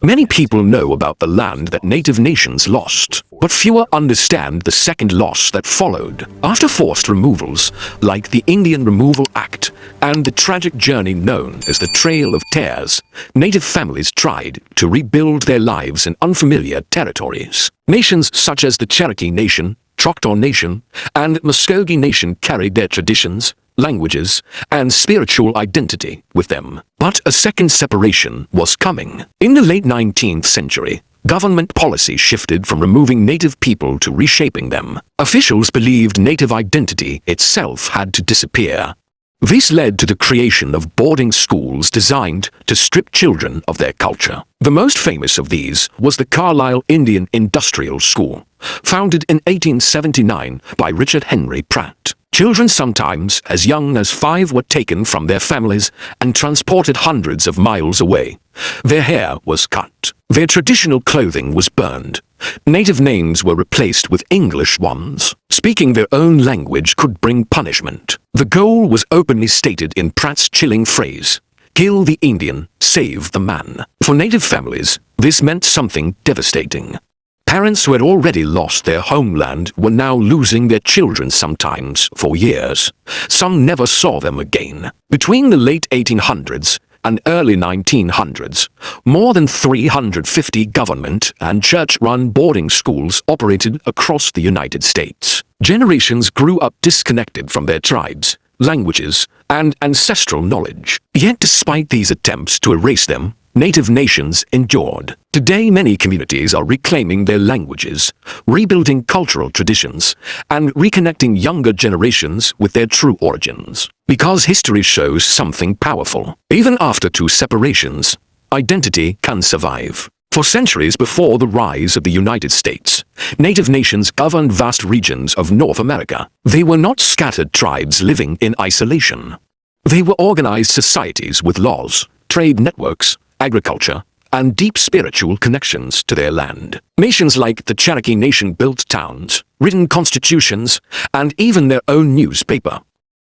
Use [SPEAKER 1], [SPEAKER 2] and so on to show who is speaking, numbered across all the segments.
[SPEAKER 1] Many people know about the land that native nations lost, but fewer understand the second loss that followed. After forced removals, like the Indian Removal Act and the tragic journey known as the Trail of Tears, native families tried to rebuild their lives in unfamiliar territories. Nations such as the Cherokee Nation, Choctaw Nation, and Muskogee Nation carried their traditions, languages, and spiritual identity with them. But a second separation was coming. In the late 19th century, government policy shifted from removing native people to reshaping them. Officials believed native identity itself had to disappear. This led to the creation of boarding schools designed to strip children of their culture. The most famous of these was the Carlisle Indian Industrial School, founded in 1879 by Richard Henry Pratt. Children sometimes as young as 5 were taken from their families and transported hundreds of miles away. Their hair was cut. Their traditional clothing was burned. Native names were replaced with English ones. Speaking their own language could bring punishment. The goal was openly stated in Pratt's chilling phrase, "Kill the Indian, save the man." For native families, this meant something devastating. Parents who had already lost their homeland were now losing their children, sometimes for years. Some never saw them again. Between the late 1800s and early 1900s, more than 350 government and church-run boarding schools operated across the United States. Generations grew up disconnected from their tribes, languages, and ancestral knowledge. Yet despite these attempts to erase them, native nations endured. Today many communities are reclaiming their languages, rebuilding cultural traditions, and reconnecting younger generations with their true origins. Because history shows something powerful. Even after 2 separations, identity can survive. For centuries before the rise of the United States, native nations governed vast regions of North America. They were not scattered tribes living in isolation. They were organized societies with laws, trade networks, agriculture, and deep spiritual connections to their land. Nations like the Cherokee Nation built towns, written constitutions, and even their own newspaper.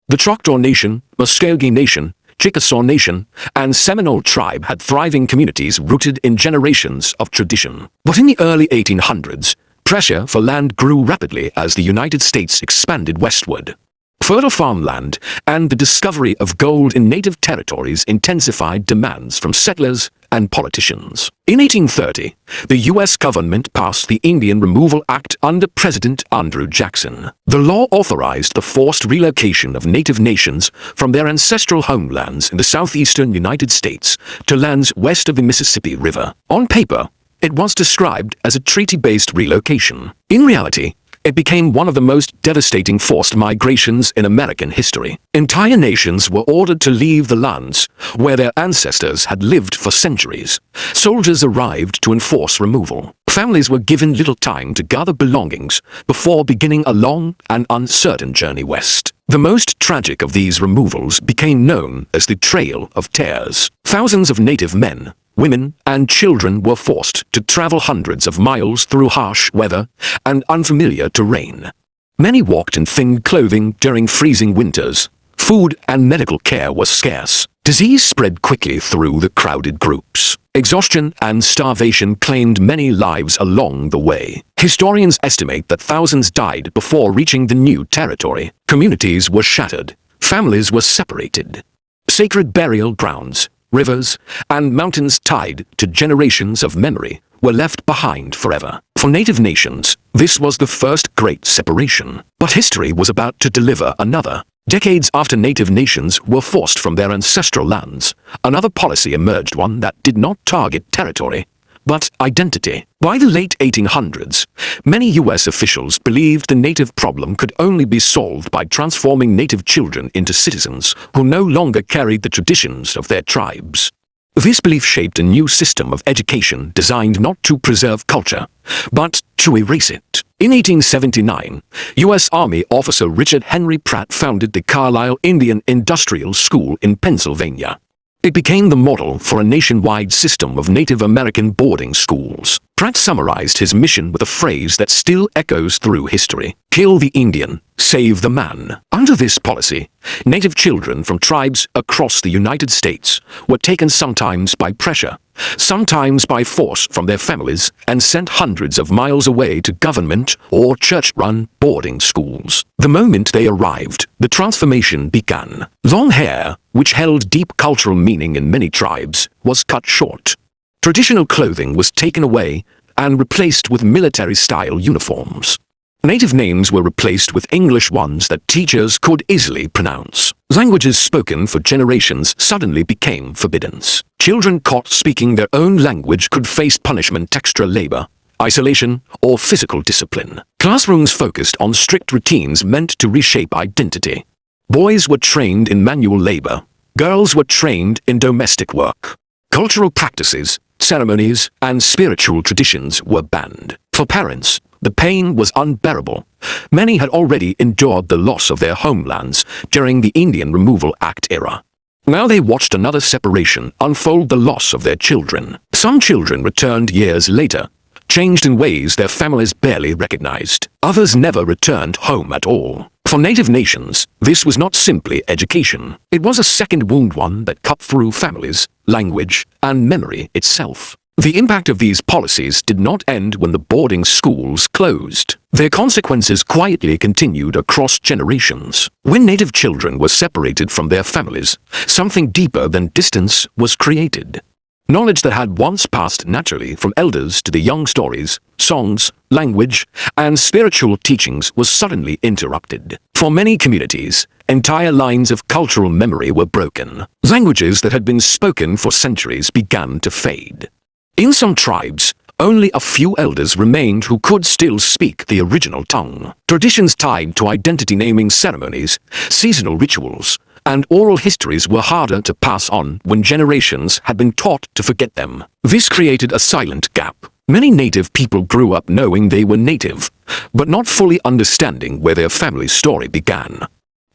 [SPEAKER 1] The Choctaw Nation, Muskogee Nation, Chickasaw Nation, and Seminole tribe had thriving communities rooted in generations of tradition. But in the early 1800s, pressure for land grew rapidly as the United States expanded westward. Fertile farmland and the discovery of gold in native territories intensified demands from settlers and politicians. In 1830, the U.S. government passed the Indian Removal Act under President Andrew Jackson. The law authorized the forced relocation of native nations from their ancestral homelands in the southeastern United States to lands west of the Mississippi River. On paper, it was described as a treaty-based relocation. In reality, it became one of the most devastating forced migrations in American history. Entire nations were ordered to leave the lands where their ancestors had lived for centuries. Soldiers arrived to enforce removal. Families were given little time to gather belongings before beginning a long and uncertain journey west. The most tragic of these removals became known as the Trail of Tears. Thousands of native men, women, and children were forced to travel hundreds of miles through harsh weather and unfamiliar terrain. Many walked in thin clothing during freezing winters. Food and medical care was scarce. Disease spread quickly through the crowded groups. Exhaustion and starvation claimed many lives along the way. Historians estimate that thousands died before reaching the new territory. Communities were shattered. Families were separated. Sacred burial grounds, rivers, and mountains tied to generations of memory were left behind forever. For native nations, this was the first great separation. But history was about to deliver another. Decades after native nations were forced from their ancestral lands, another policy emerged, one that did not target territory, but identity. By the late 1800s, many U.S. officials believed the native problem could only be solved by transforming native children into citizens who no longer carried the traditions of their tribes. This belief shaped a new system of education designed not to preserve culture, but to erase it. In 1879, U.S. Army officer Richard Henry Pratt founded the Carlisle Indian Industrial School in Pennsylvania. It became the model for a nationwide system of Native American boarding schools. Pratt summarized his mission with a phrase that still echoes through history: kill the Indian, save the man. Under this policy, Native children from tribes across the United States were taken sometimes by pressure, sometimes by force from their families, and sent hundreds of miles away to government or church-run boarding schools. The moment they arrived, the transformation began. Long hair, which held deep cultural meaning in many tribes, was cut short. Traditional clothing was taken away and replaced with military-style uniforms. Native names were replaced with English ones that teachers could easily pronounce. Languages spoken for generations suddenly became forbidden. Children caught speaking their own language could face punishment, extra labor, isolation, or physical discipline. Classrooms focused on strict routines meant to reshape identity. Boys were trained in manual labor. Girls were trained in domestic work. Cultural practices, ceremonies, and spiritual traditions were banned. For parents, the pain was unbearable. Many had already endured the loss of their homelands during the Indian Removal Act era. Now they watched another separation unfold, the loss of their children. Some children returned years later, changed in ways their families barely recognized. Others never returned home at all. For Native nations, this was not simply education. It was a second wound, one that cut through families, language, and memory itself. The impact of these policies did not end when the boarding schools closed. Their consequences quietly continued across generations. When Native children were separated from their families, something deeper than distance was created. Knowledge that had once passed naturally from elders to the young, stories, songs, language, and spiritual teachings was suddenly interrupted. For many communities, entire lines of cultural memory were broken. Languages that had been spoken for centuries began to fade. In some tribes, only a few elders remained who could still speak the original tongue. Traditions tied to identity, naming ceremonies, seasonal rituals, and oral histories were harder to pass on when generations had been taught to forget them. This created a silent gap. Many Native people grew up knowing they were Native, but not fully understanding where their family's story began.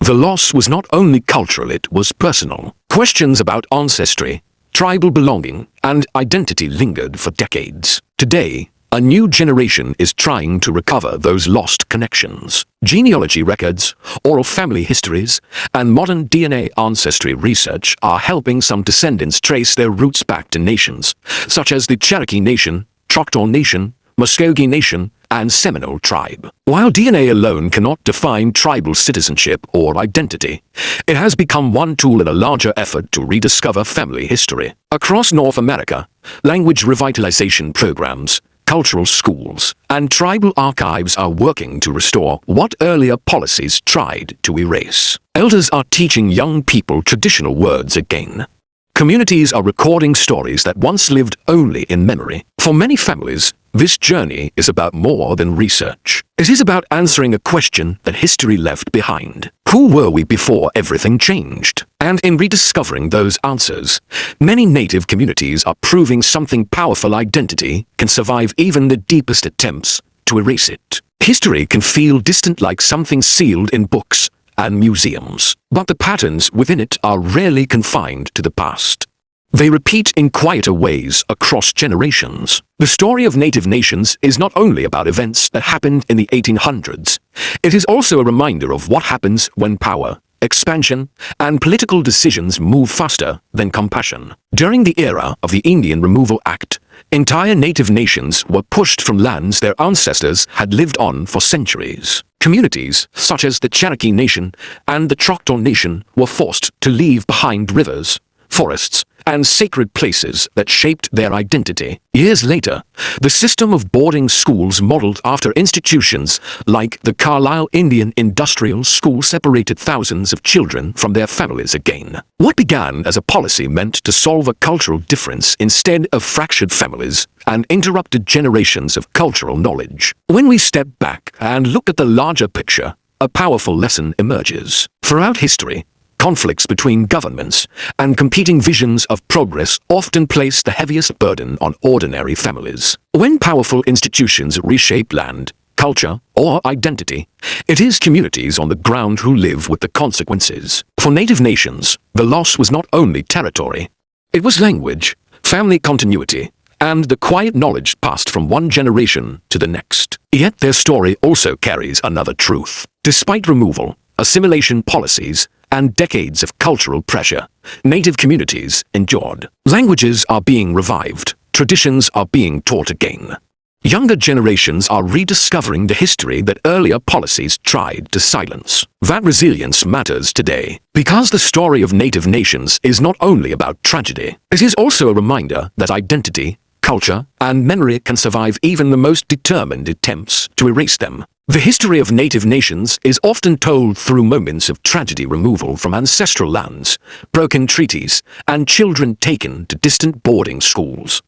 [SPEAKER 1] The loss was not only cultural, it was personal. Questions about ancestry, tribal belonging, and identity lingered for decades. Today, a new generation is trying to recover those lost connections. Genealogy records, oral family histories, and modern DNA ancestry research are helping some descendants trace their roots back to nations, such as the Cherokee Nation, Choctaw Nation, Muskogee Nation, and Seminole tribe. While DNA alone cannot define tribal citizenship or identity, it has become one tool in a larger effort to rediscover family history. Across North America, language revitalization programs, cultural schools, and tribal archives are working to restore what earlier policies tried to erase. Elders are teaching young people traditional words again. Communities are recording stories that once lived only in memory. For many families, this journey is about more than research. It is about answering a question that history left behind. Who were we before everything changed? And in rediscovering those answers, many Native communities are proving something powerful: identity can survive even the deepest attempts to erase it. History can feel distant, like something sealed in books and museums, but the patterns within it are rarely confined to the past. They repeat in quieter ways across generations. The story of Native nations is not only about events that happened in the 1800s, it is also a reminder of what happens when power, expansion, and political decisions move faster than compassion. During the era of the Indian Removal Act, entire Native nations were pushed from lands their ancestors had lived on for centuries. Communities such as the Cherokee Nation and the Choctaw Nation were forced to leave behind rivers, forests, and sacred places that shaped their identity. Years later, the system of boarding schools modeled after institutions like the Carlisle Indian Industrial School separated thousands of children from their families again. What began as a policy meant to solve a cultural difference instead of fractured families and interrupted generations of cultural knowledge. When we step back and look at the larger picture, a powerful lesson emerges. Throughout history, conflicts between governments and competing visions of progress often place the heaviest burden on ordinary families. When powerful institutions reshape land, culture, or identity, it is communities on the ground who live with the consequences. For Native nations, the loss was not only territory. It was language, family continuity, and the quiet knowledge passed from one generation to the next. Yet their story also carries another truth. Despite removal, assimilation policies, and decades of cultural pressure, Native communities endured. Languages are being revived, traditions are being taught again. Younger generations are rediscovering the history that earlier policies tried to silence. That resilience matters today, because the story of Native nations is not only about tragedy. It is also a reminder that identity, culture, and memory can survive even the most determined attempts to erase them. The history of Native nations is often told through moments of tragedy: removal from ancestral lands, broken treaties, and children taken to distant boarding schools.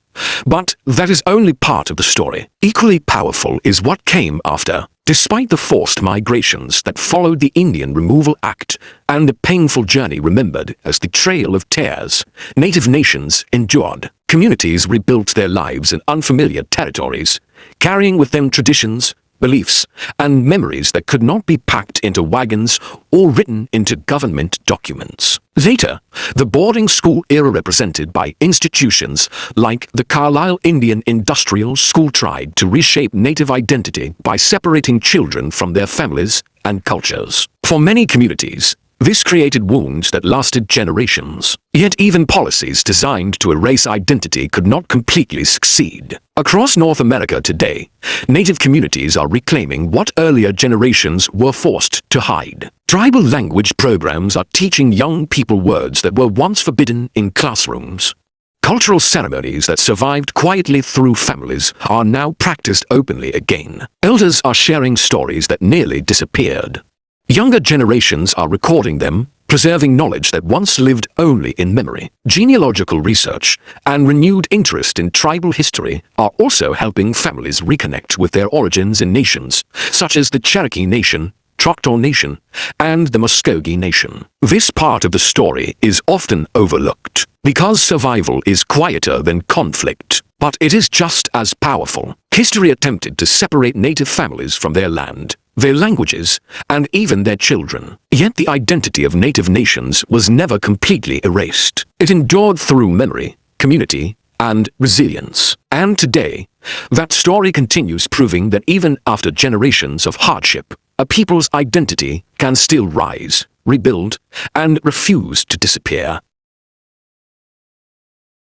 [SPEAKER 1] But that is only part of the story. Equally powerful is what came after. Despite the forced migrations that followed the Indian Removal Act and the painful journey remembered as the Trail of Tears, Native nations endured. Communities rebuilt their lives in unfamiliar territories, carrying with them traditions, beliefs, and memories that could not be packed into wagons or written into government documents. Later, the boarding school era, represented by institutions like the Carlisle Indian Industrial School, tried to reshape Native identity by separating children from their families and cultures. For many communities, this created wounds that lasted generations. Yet even policies designed to erase identity could not completely succeed. Across North America today, Native communities are reclaiming what earlier generations were forced to hide. Tribal language programs are teaching young people words that were once forbidden in classrooms. Cultural ceremonies that survived quietly through families are now practiced openly again. Elders are sharing stories that nearly disappeared. Younger generations are recording them, preserving knowledge that once lived only in memory. Genealogical research and renewed interest in tribal history are also helping families reconnect with their origins in nations, such as the Cherokee Nation, Choctaw Nation, and the Muskogee Nation. This part of the story is often overlooked, because survival is quieter than conflict. But it is just as powerful. History attempted to separate Native families from their land, their languages, and even their children. Yet the identity of Native nations was never completely erased. It endured through memory, community, and resilience. And today, that story continues, proving that even after generations of hardship, a people's identity can still rise, rebuild, and refuse to disappear.